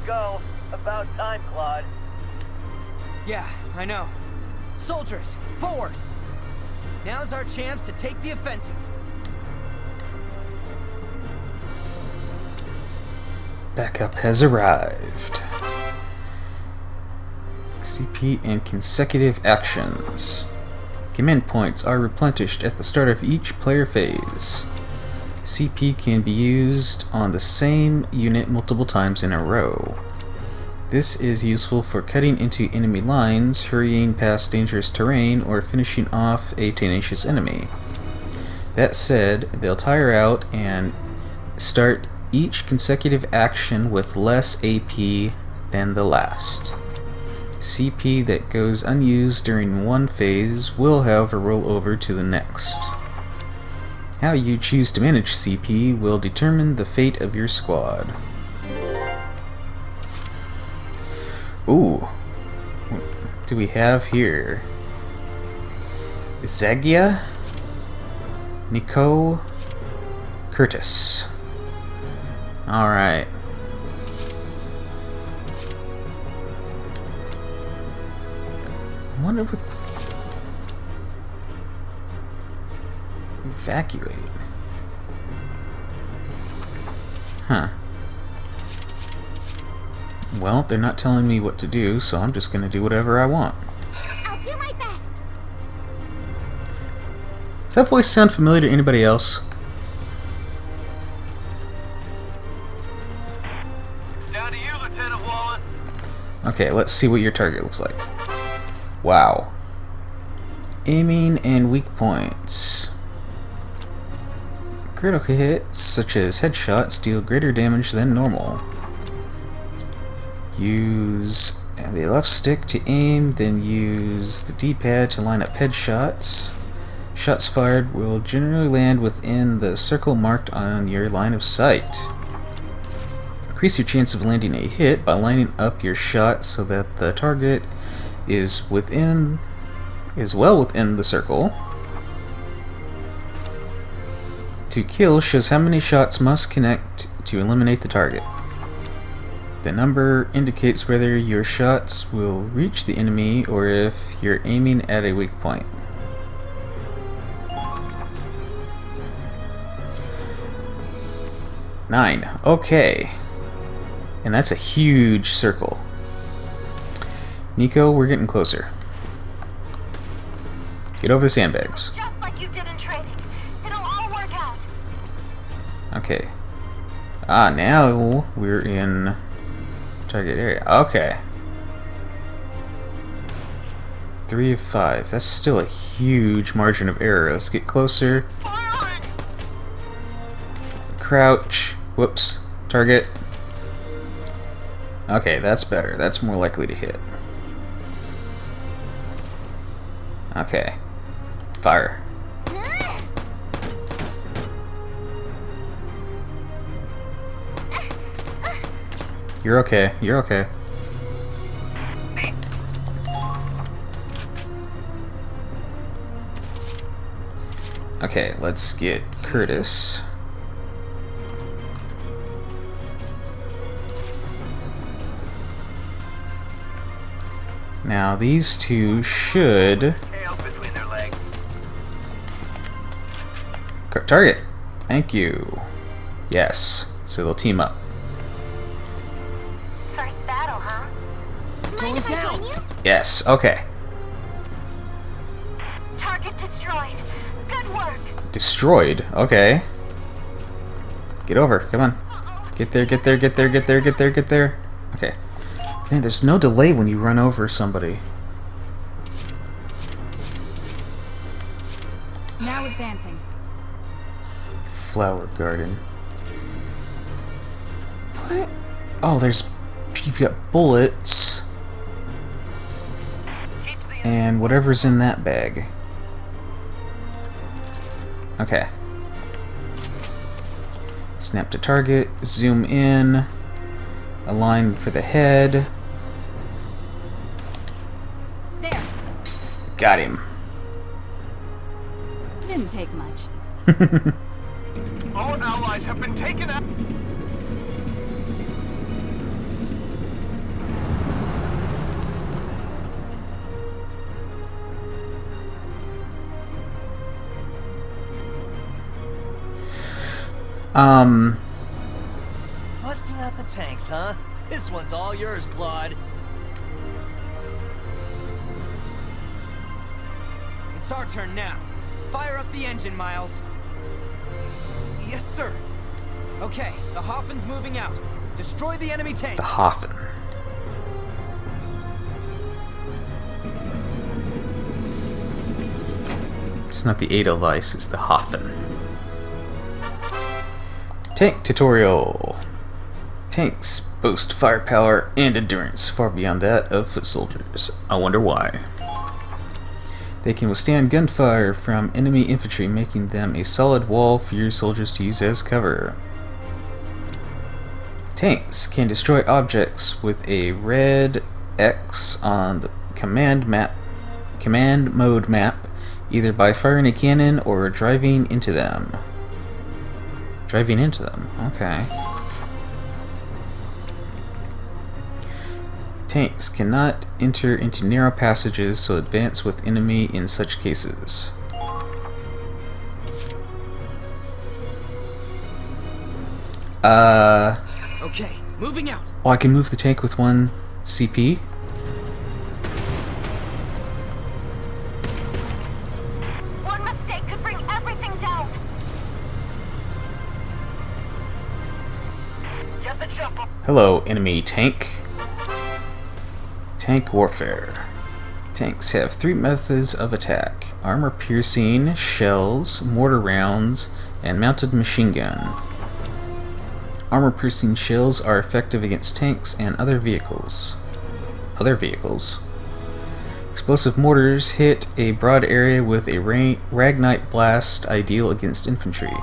go. About time, Claude. Yeah, I know. Soldiers, forward! Now's our chance to take the offensive. Backup has arrived. CP and consecutive actions. Command points are replenished at the start of each player phase. CP can be used on the same unit multiple times in a row. This is useful for cutting into enemy lines, hurrying past dangerous terrain, or finishing off a tenacious enemy. That said, they'll tire out and start each consecutive action with less AP than the last. CP that goes unused during one phase will, however, roll over to the next. How you choose to manage CP will determine the fate of your squad. Ooh, what do we have here? Zagia, Nico, Curtis. Alright. I wonder what... Evacuate. Huh. Well, they're not telling me what to do, so I'm just gonna do whatever I want. I'll do my best. Does that voice sound familiar to anybody else? Down to you, Lieutenant Wallace. Okay, let's see what your target looks like. Wow. Aiming and weak points. Critical hits, such as headshots, deal greater damage than normal. Use the left stick to aim, then use the D-pad to line up headshots. Shots fired will generally land within the circle marked on your line of sight. Increase your chance of landing a hit by lining up your shot so that the target is well within the circle. To kill shows how many shots must connect to eliminate the target. The number indicates whether your shots will reach the enemy or if you're aiming at a weak point. Nine. Okay. And that's a huge circle. Nico, we're getting closer. Get over the sandbags. Just like you did in training. It'll all work out. Okay. Ah, now we're in target area. Okay. 3 of 5. That's still a huge margin of error. Let's get closer. Firing! Crouch. Whoops. Target. Okay, that's better. That's more likely to hit. Okay. Fire. You're okay. You're okay. Okay, let's get Curtis. Now these two should... Tail between their legs. Target! Thank you. Yes. So they'll team up. First battle, huh? Going Mind if I down. join you? Yes, okay. Target destroyed. Good work. Destroyed. Okay. Get over. Come on. Get there, get there, get there, get there, get there, get there. Okay. Man, there's no delay when you run over somebody. Now advancing. Flower garden. What? Oh, there's... You've got bullets. And whatever's in that bag. Okay. Snap to target. Zoom in. Align for the head. There. Got him. Didn't take much. All allies have been taken out. Busting out the tanks, huh? This one's all yours, Claude. It's our turn now. Fire up the engine, Miles. Yes, sir. Okay, the Hofen's moving out. Destroy the enemy tank. The Hofen. It's not the Edelweiss, it's the Hofen. Tank tutorial. Tanks boast firepower and endurance far beyond that of foot soldiers. I wonder why. They can withstand gunfire from enemy infantry, making them a solid wall for your soldiers to use as cover. Tanks can destroy objects with a red X on the command mode map, either by firing a cannon or driving into them. Driving into them, okay. Tanks cannot enter into narrow passages, so advance with enemy in such cases. Okay, moving out. Oh, I can move the tank with one CP? One mistake could bring everything down. Get the jump up. Hello, enemy tank. Tank warfare. Tanks have 3 methods of attack: armor piercing, shells, mortar rounds, and mounted machine gun. Armor piercing shells are effective against tanks and other vehicles. Explosive mortars hit a broad area with a Ragnite blast, ideal against infantry.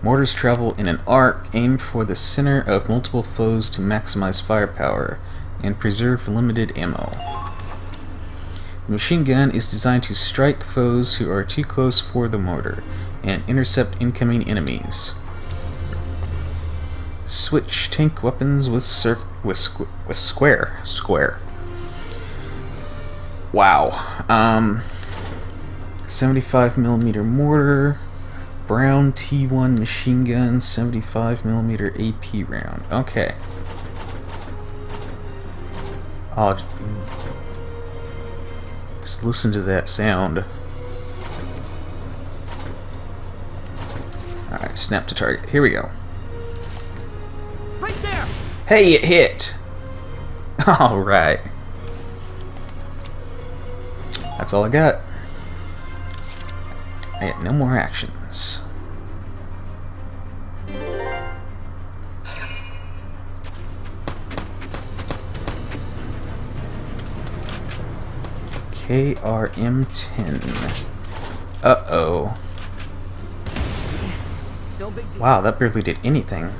Mortars travel in an arc aimed for the center of multiple foes to maximize firepower and preserve limited ammo. The machine gun is designed to strike foes who are too close for the mortar and intercept incoming enemies. Switch tank weapons with square. Wow. 75mm mortar, Brown T1 machine gun, 75mm AP round. Okay. Oh, just listen to that sound. Alright, snap to target. Here we go. Right there. Hey, it hit! Alright. That's all I got. I got no more actions. KRM-10. Uh-oh. No big deal. Wow, that barely did anything.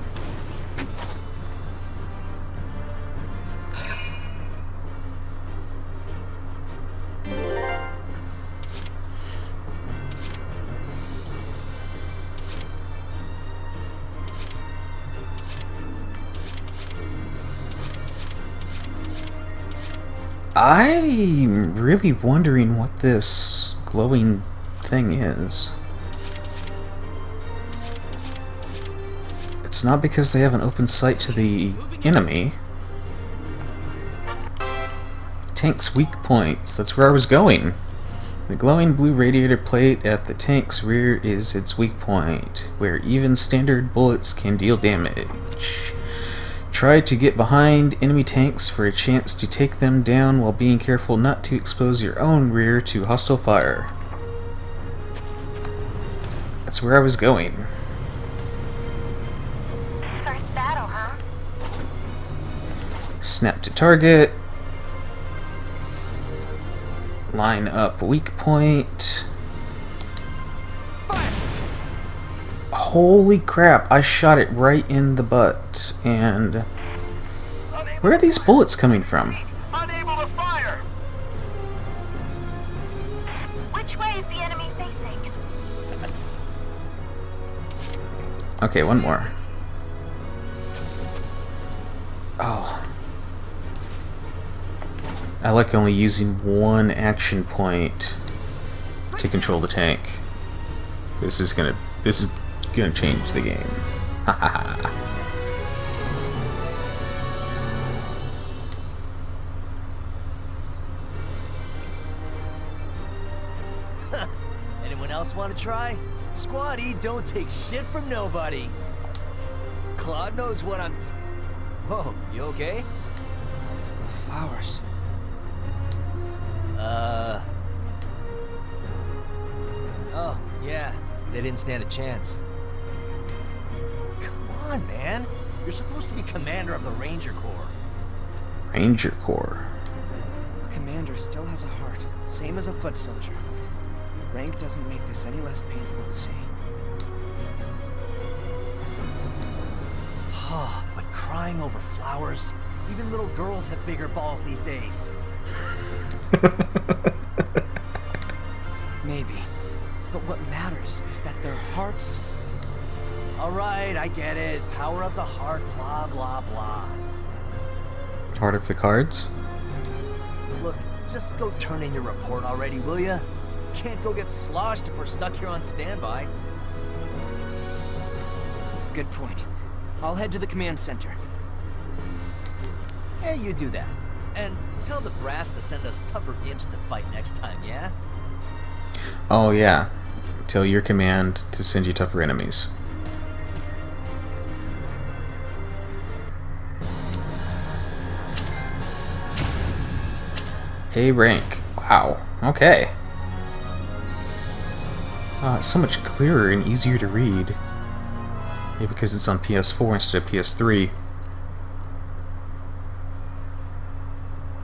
I'm really wondering what this glowing thing is. It's not because they have an open sight to the enemy. Tank's weak points. That's where I was going. The glowing blue radiator plate at the tank's rear is its weak point, where even standard bullets can deal damage. Try to get behind enemy tanks for a chance to take them down while being careful not to expose your own rear to hostile fire. That's where I was going. First battle, huh? Snap to target. Line up weak point. Fire. Holy crap, I shot it right in the butt. And where are these bullets coming from? Unable to fire. Which way is the enemy facing? Okay, one more. Oh. I like only using one action point to control the tank. This is gonna gonna change the game. Ha ha ha. Anyone else want to try? Squad E don't take shit from nobody. Claude knows what I'm... Whoa, you okay? The flowers. Oh, yeah. They didn't stand a chance. Come on, man. You're supposed to be commander of the Ranger Corps. Ranger Corps. A commander still has a heart, same as a foot soldier. Rank doesn't make this any less painful to see. But crying over flowers, even little girls have bigger balls these days. Maybe. But what matters is that their hearts... All right, I get it. Power of the heart, blah, blah, blah. Heart of the cards? Look, just go turn in your report already, will ya? Can't go get sloshed if we're stuck here on standby. Good point. I'll head to the command center. Yeah, you do that. And tell the brass to send us tougher imps to fight next time, yeah? Oh yeah. Tell your command to send you tougher enemies. A rank. Wow. Okay. It's so much clearer and easier to read. Maybe because it's on PS4 instead of PS3.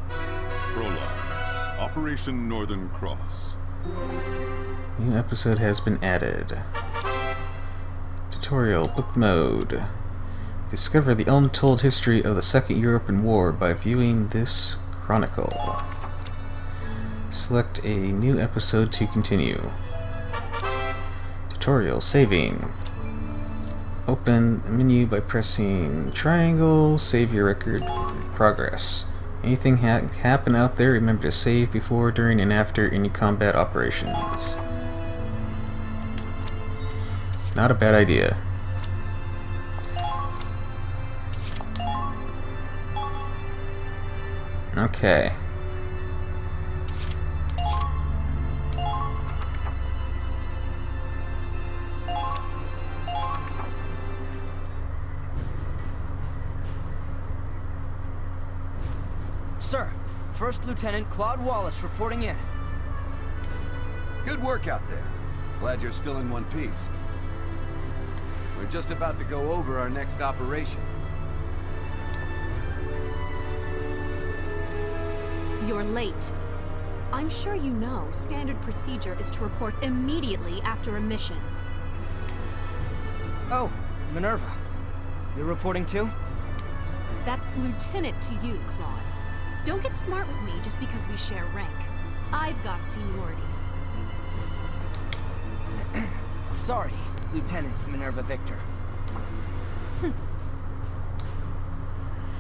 Prologue. Operation Northern Cross. New episode has been added. Tutorial book mode. Discover the untold history of the Second European War by viewing this chronicle. Select a new episode to continue. Tutorial saving. Open the menu by pressing triangle. Save your record of progress. Anything happen out there, remember to save before, during, and after any combat operations. Not a bad idea. Okay. Sir, First Lieutenant Claude Wallace reporting in. Good work out there. Glad you're still in one piece. We're just about to go over our next operation. You're late. I'm sure you know standard procedure is to report immediately after a mission. Oh, Minerva. You're reporting too? That's lieutenant to you, Claude. Don't get smart with me just because we share rank. I've got seniority. Sorry, Lieutenant Minerva Victor.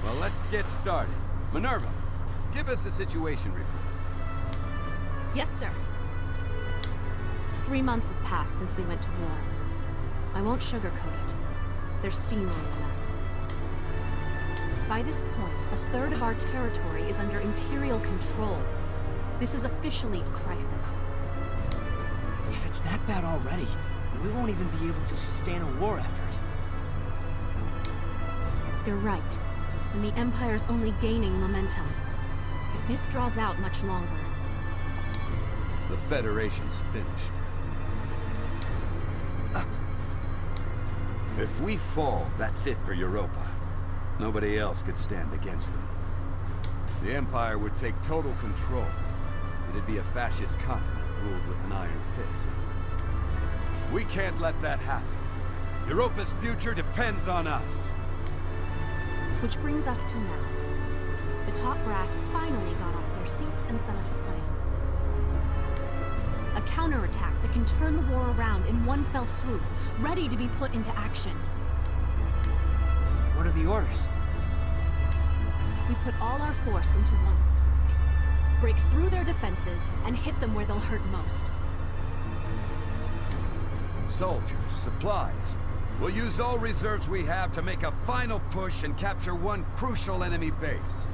Well, let's get started. Minerva, give us a situation report. Yes, sir. 3 months have passed since we went to war. I won't sugarcoat it. There's steamrolling us. By this point, a third of our territory is under Imperial control. This is officially a crisis. If it's that bad already, we won't even be able to sustain a war effort. You're right. And the Empire's only gaining momentum. If this draws out much longer... The Federation's finished. If we fall, that's it for Europa. Nobody else could stand against them. The Empire would take total control. It'd be a fascist continent ruled with an iron fist. We can't let that happen. Europa's future depends on us. Which brings us to now. The top brass finally got off their seats and sent us a plan. A counterattack that can turn the war around in one fell swoop, ready to be put into action. What are the orders? We put all our force into one strike. Break through their defenses and hit them where they'll hurt most. Soldiers, supplies. We'll use all reserves we have to make a final push and capture one crucial enemy base.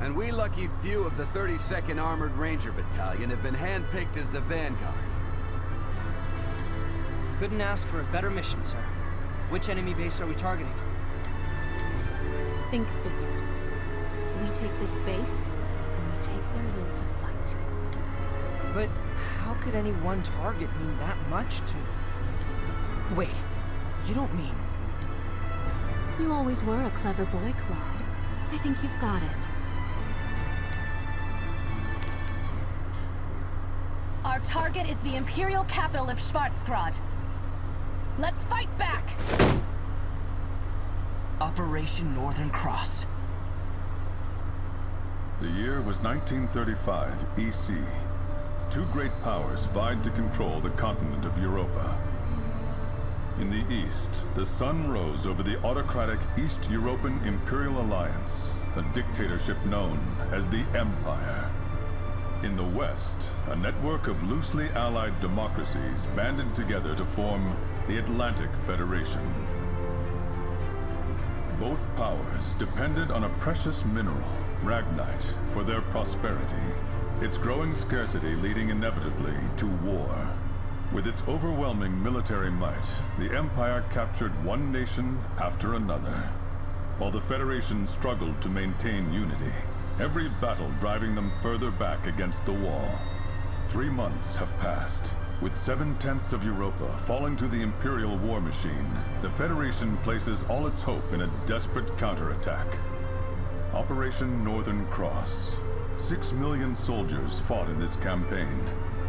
And we lucky few of the 32nd Armored Ranger Battalion have been handpicked as the vanguard. Couldn't ask for a better mission, sir. Which enemy base are we targeting? Think bigger. We take this base, and we take their will to fight. But how could any one target mean that much to... Wait, you don't mean... You always were a clever boy, Claude. I think you've got it. Our target is the Imperial capital of Schwarzgrad. Let's fight back! Operation Northern Cross. The year was 1935 EC. Two great powers vied to control the continent of Europa. In the east, the sun rose over the autocratic East European Imperial Alliance, a dictatorship known as the Empire. In the west, a network of loosely allied democracies banded together to form the Atlantic Federation. Both powers depended on a precious mineral, Ragnite, for their prosperity, its growing scarcity leading inevitably to war. With its overwhelming military might, the Empire captured one nation after another, while the Federation struggled to maintain unity, every battle driving them further back against the wall. 3 months have passed. With 7/10 of Europa falling to the Imperial war machine, the Federation places all its hope in a desperate counterattack. Operation Northern Cross. 6 million soldiers fought in this campaign.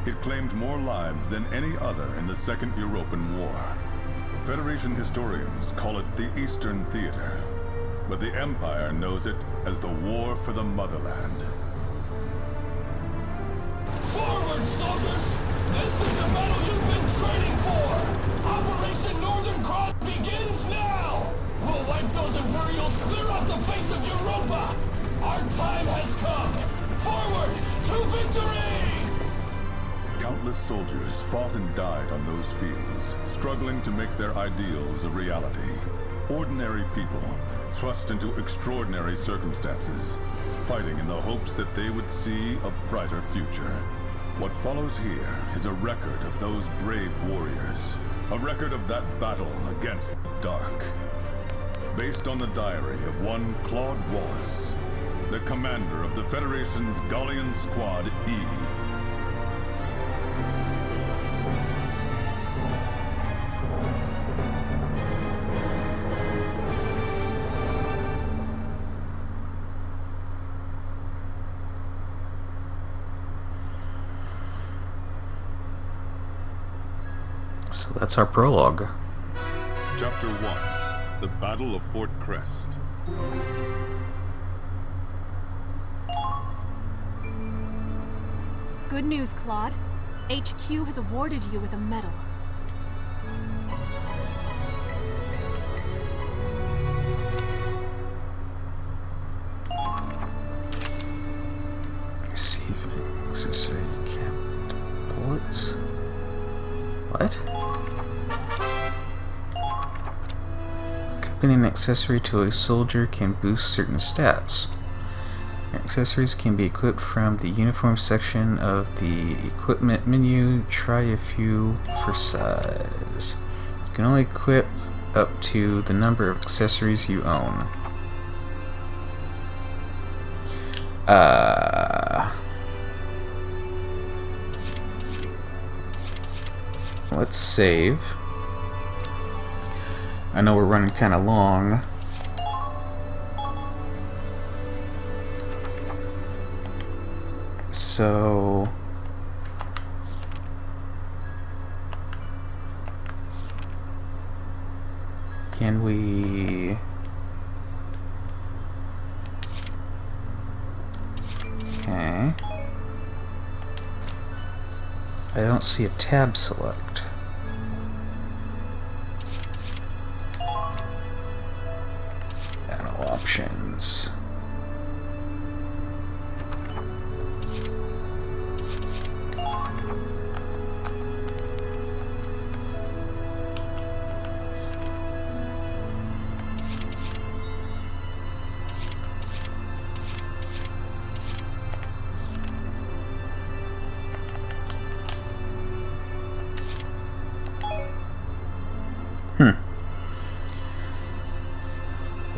It claimed more lives than any other in the Second European War. Federation historians call it the Eastern Theater, but the Empire knows it as the War for the Motherland. Forward, soldiers! This is the battle you've been training for! Operation Northern Cross begins now! We'll wipe those Imperials clear off the face of Europa! Our time has come! Forward to victory! Countless soldiers fought and died on those fields, struggling to make their ideals a reality. Ordinary people, thrust into extraordinary circumstances, fighting in the hopes that they would see a brighter future. What follows here is a record of those brave warriors, a record of that battle against the dark. Based on the diary of one Claude Wallace, the commander of the Federation's Gallian Squad E. So that's our prologue. Chapter 1. The Battle of Fort Crest. Good news, Claude. HQ has awarded you with a medal. Receiving accessory capped bullets. What? Equipping an accessory to a soldier can boost certain stats. Your accessories can be equipped from the uniform section of the equipment menu. Try a few for size. You can only equip up to the number of accessories you own. Let's save. I know we're running kind of long. So can we okay. I don't see a tab select. Panel options.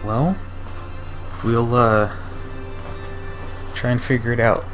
Well, we'll try and figure it out.